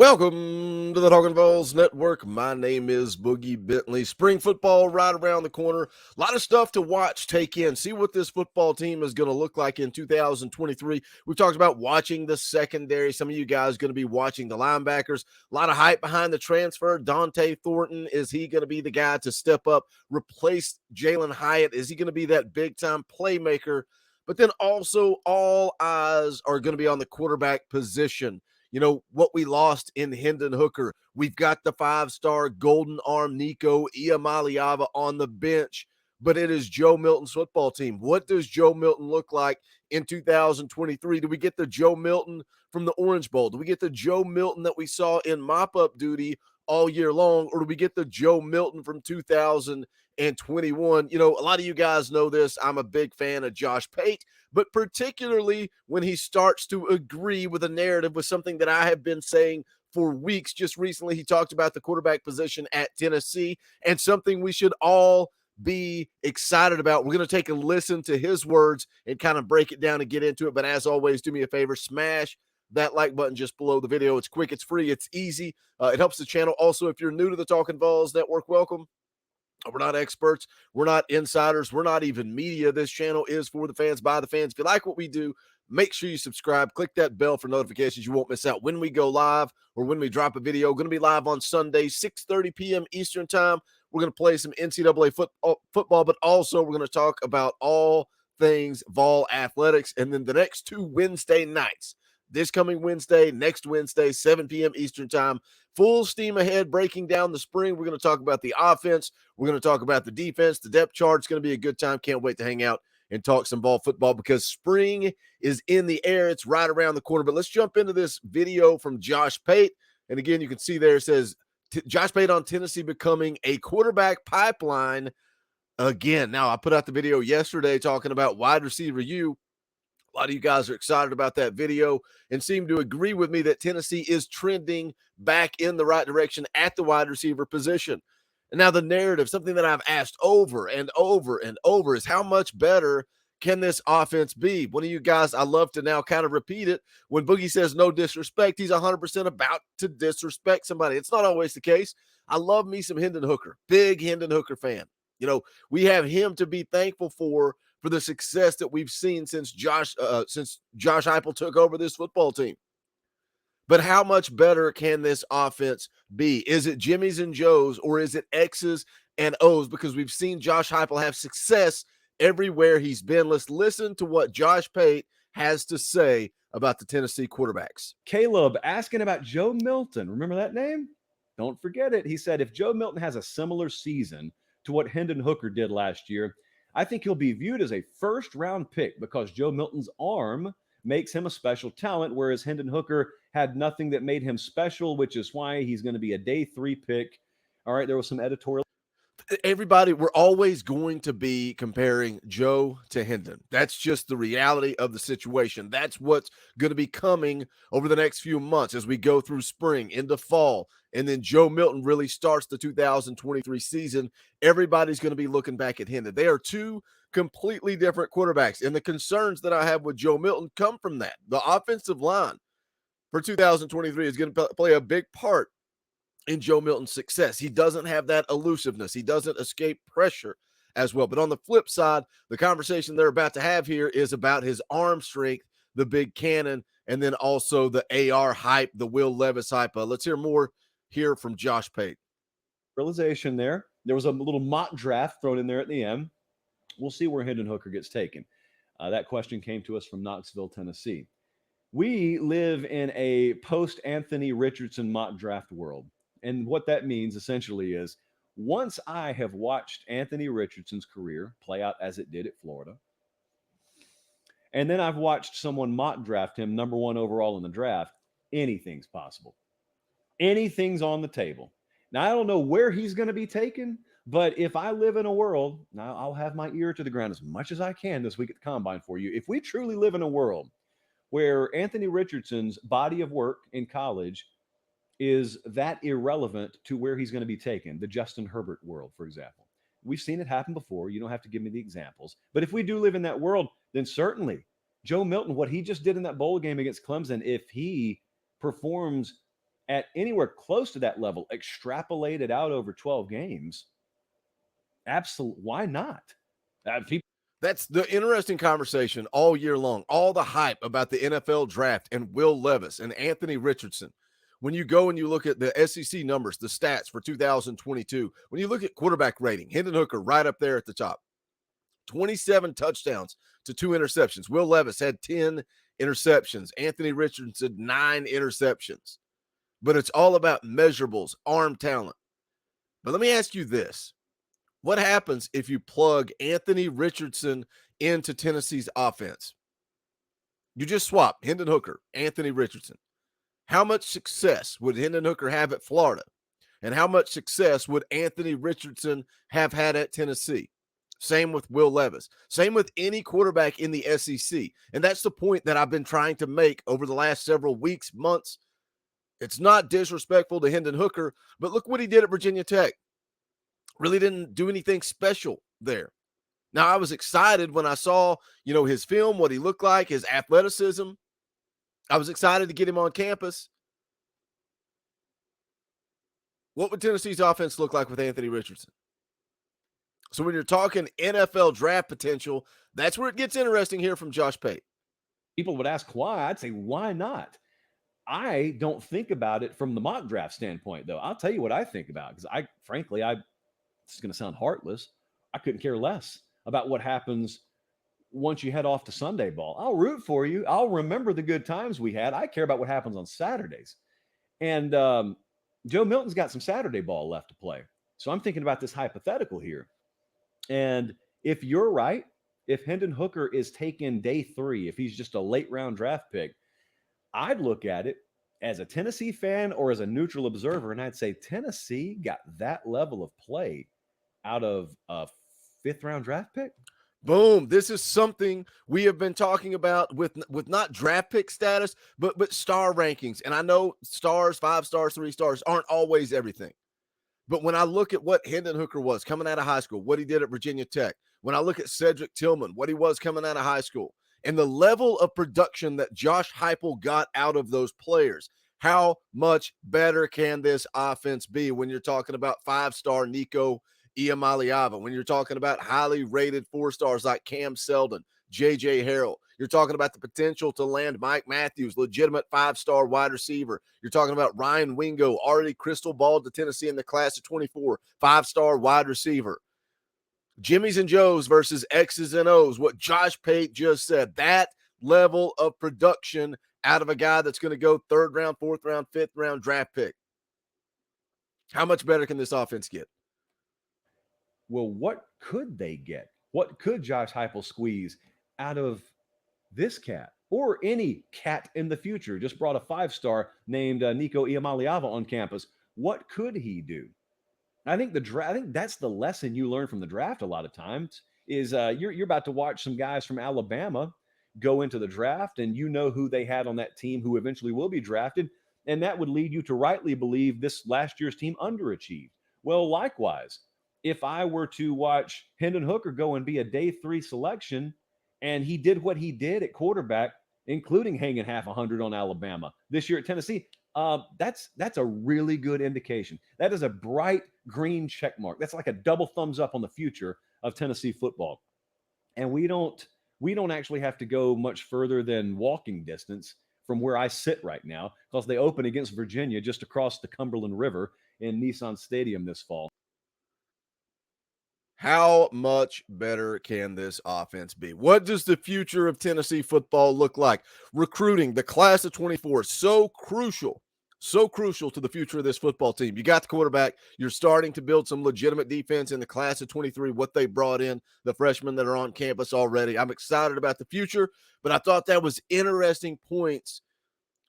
Welcome to the Talkin VAWLS Network. My name is Boogie Bentley. Spring football right around the corner. A lot of stuff to watch, take in, see what this football team is going to look like in 2023. We've talked about watching the secondary. Some of you guys are going to be watching the linebackers. A lot of hype behind the transfer. Dante Thornton, is he going to be the guy to step up, replace Jalen Hyatt? Is he going to be that big-time playmaker? But then also all eyes are going to be on the quarterback position. You know, what we lost in Hendon Hooker. We've got the five-star golden arm Nico Iamaleava on the bench, but it is Joe Milton's football team. What does Joe Milton look like in 2023? Do we get the Joe Milton from the Orange Bowl? Do we get the Joe Milton that we saw in mop-up duty all year long, or do we get the Joe Milton from 2021? You know, a lot of you guys know this. I'm a big fan of Josh Pate, but particularly when he starts to agree with a narrative with something that I have been saying for weeks. Just recently, he talked about the quarterback position at Tennessee and something we should all be excited about. We're going to take a listen to his words and kind of break it down and get into it. But as always, do me a favor, smash that like button just below the video. It's quick, it's free, it's easy. It helps the channel. Also, if you're new to the Talkin VAWLS Network, welcome. We're not experts. We're not insiders. We're not even media. This channel is for the fans, by the fans. If you like what we do, make sure you subscribe. Click that bell for notifications. You won't miss out when we go live or when we drop a video. Going to be live on Sunday, 6:30 p.m. Eastern time. We're going to play some NCAA football, but also we're going to talk about all things Vol athletics. And then the next two Wednesday nights, this coming Wednesday, next Wednesday, 7 p.m. Eastern time, full steam ahead, breaking down the spring. We're going to talk about the offense. We're going to talk about the defense, the depth chart. It's going to be a good time. Can't wait to hang out and talk some ball football because spring is in the air. It's right around the corner. But let's jump into this video from Josh Pate. And again, you can see there it says Josh Pate on Tennessee becoming a quarterback pipeline again. Now, I put out the video yesterday talking about wide receiver U. A lot of you guys are excited about that video and seem to agree with me that Tennessee is trending back in the right direction at the wide receiver position. And now the narrative, something that I've asked over and over and over, is how much better can this offense be? One of you guys, I love to now kind of repeat it. When Boogie says no disrespect, he's 100% about to disrespect somebody. It's not always the case. I love me some Hendon Hooker, big Hendon Hooker fan. You know, we have him to be thankful for the success that we've seen since Josh Heupel took over this football team. But how much better can this offense be? Is it Jimmy's and Joe's, or is it X's and O's? Because we've seen Josh Heupel have success everywhere he's been. Let's listen to what Josh Pate has to say about the Tennessee quarterbacks. Caleb asking about Joe Milton. Remember that name? Don't forget it. He said if Joe Milton has a similar season to what Hendon Hooker did last year, I think he'll be viewed as a first-round pick because Joe Milton's arm makes him a special talent, whereas Hendon Hooker had nothing that made him special, which is why he's going to be a day 3 pick. All right, there was some editorial. Everybody, we're always going to be comparing Joe to Hendon. That's just the reality of the situation. That's what's going to be coming over the next few months as we go through spring into fall. And then Joe Milton really starts the 2023 season. Everybody's going to be looking back at Hendon. They are two completely different quarterbacks. And the concerns that I have with Joe Milton come from that. The offensive line for 2023 is going to play a big part in Joe Milton's success. He doesn't have that elusiveness. He doesn't escape pressure as well. But on the flip side, the conversation they're about to have here is about his arm strength, the big cannon, and then also the AR hype, the Will Levis hype. Let's hear more here from Josh Pate. Realization there. There was a little mock draft thrown in there at the end. We'll see where Hendon Hooker gets taken. That question came to us from Knoxville, Tennessee. We live in a post-Anthony Richardson mock draft world. And what that means essentially is once I have watched Anthony Richardson's career play out as it did at Florida, and then I've watched someone mock draft him number 1 overall in the draft, anything's possible. Anything's on the table. Now, I don't know where he's going to be taken, but if I live in a world, now I'll have my ear to the ground as much as I can this week at the Combine for you. If we truly live in a world where Anthony Richardson's body of work in college is that irrelevant to where he's going to be taken, the Justin Herbert world, for example. We've seen it happen before. You don't have to give me the examples. But if we do live in that world, then certainly Joe Milton, what he just did in that bowl game against Clemson, if he performs at anywhere close to that level, extrapolated out over 12 games, absolutely, why not? People, That's the interesting conversation all year long. All the hype about the NFL draft and Will Levis and Anthony Richardson. When you go and you look at the SEC numbers, the stats for 2022, when you look at quarterback rating, Hendon Hooker right up there at the top. 27 touchdowns to 2 interceptions. Will Levis had 10 interceptions. Anthony Richardson, 9 interceptions. But it's all about measurables, arm talent. But let me ask you this. What happens if you plug Anthony Richardson into Tennessee's offense? You just swap Hendon Hooker, Anthony Richardson. How much success would Hendon Hooker have at Florida? And how much success would Anthony Richardson have had at Tennessee? Same with Will Levis. Same with any quarterback in the SEC. And that's the point that I've been trying to make over the last several weeks, months. It's not disrespectful to Hendon Hooker, but look what he did at Virginia Tech. Really didn't do anything special there. Now, I was excited when I saw, his film, what he looked like, his athleticism. I was excited to get him on campus. What would Tennessee's offense look like with Anthony Richardson? So when you're talking NFL draft potential, that's where it gets interesting here from Josh Pate. people would ask why. I'd say, why not? I don't think about it from the mock draft standpoint, though. I'll tell you what I think about, because frankly, this is going to sound heartless. I couldn't care less about what happens once you head off to Sunday ball. I'll root for you. I'll remember the good times we had. I care about what happens on Saturdays. And Joe Milton's got some Saturday ball left to play. So I'm thinking about this hypothetical here. And if you're right, if Hendon Hooker is taken day 3, if he's just a late round draft pick, I'd look at it as a Tennessee fan or as a neutral observer, and I'd say Tennessee got that level of play out of a 5th round draft pick. Boom. This is something we have been talking about with not draft pick status, but star rankings. And I know stars, 5 stars, 3 stars aren't always everything. But when I look at what Hendon Hooker was coming out of high school, what he did at Virginia Tech, when I look at Cedric Tillman, what he was coming out of high school, and the level of production that Josh Heupel got out of those players, how much better can this offense be when you're talking about 5-star Nico Iamaleava, when you're talking about highly rated 4 stars like Cam Seldon, J.J. Harrell? You're talking about the potential to land Mike Matthews, legitimate 5-star wide receiver. You're talking about Ryan Wingo, already crystal balled to Tennessee in the class of 24, 5-star wide receiver. Jimmy's and Joe's versus X's and O's, what Josh Pate just said, that level of production out of a guy that's going to go 3rd round, 4th round, 5th round draft pick. How much better can this offense get? Well, what could they get? What could Josh Heupel squeeze out of this cat or any cat in the future? Just brought a 5-star named Nico Iamaleava on campus. What could he do? I think I think that's the lesson you learn from the draft a lot of times is you're about to watch some guys from Alabama go into the draft, and you know who they had on that team who eventually will be drafted, and that would lead you to rightly believe this last year's team underachieved. Well, likewise, if I were to watch Hendon Hooker go and be a day 3 selection, and he did what he did at quarterback, including hanging half 100 on Alabama this year at Tennessee, that's a really good indication. That is a bright green check mark. That's like a double thumbs up on the future of Tennessee football. And we don't actually have to go much further than walking distance from where I sit right now, because they open against Virginia just across the Cumberland River in Nissan Stadium this fall. How much better can this offense be? What does the future of Tennessee football look like? Recruiting, the class of 24, so crucial to the future of this football team. You got the quarterback. You're starting to build some legitimate defense in the class of 23, what they brought in, the freshmen that are on campus already. I'm excited about the future, but I thought that was interesting points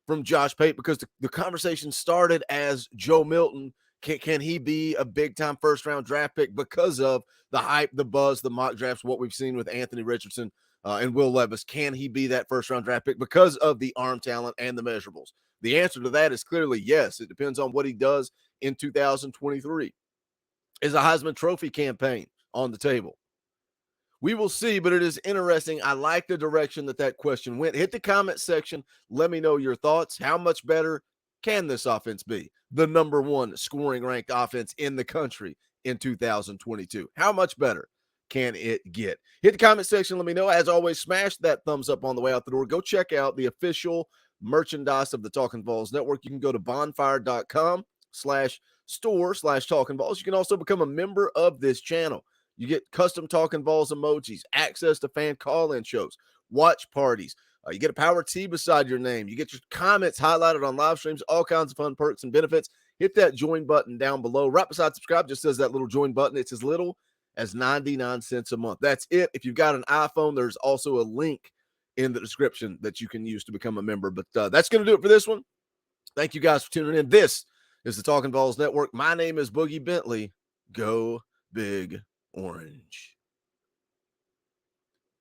from Josh Pate, because the conversation started as Joe Milton. Can he be a big-time first-round draft pick because of the hype, the buzz, the mock drafts, what we've seen with Anthony Richardson and Will Levis? Can he be that first-round draft pick because of the arm talent and the measurables? The answer to that is clearly yes. It depends on what he does in 2023. Is a Heisman Trophy campaign on the table? We will see, but it is interesting. I like the direction that question went. Hit the comment section. Let me know your thoughts. How much better Can this offense be the number one scoring ranked offense in the country in 2022? How much better can it get? Hit the comment section. Let me know. As always, smash that thumbs up on the way out the door. Go check out the official merchandise of the Talkin' VAWLS Network. You can go to bonfire.com/store/Talkin' VAWLS. You can also become a member of this channel. You get custom Talkin' VAWLS emojis, access to fan call-in shows, watch parties. You get a power T beside your name. You get your comments highlighted on live streams, all kinds of fun perks and benefits. Hit that join button down below. Right beside subscribe just says that little join button. It's as little as 99 cents a month. That's it. If you've got an iPhone, there's also a link in the description that you can use to become a member. But that's going to do it for this one. Thank you guys for tuning in. This is the Talkin' VAWLS Network. My name is Boogie Bentley. Go Big Orange.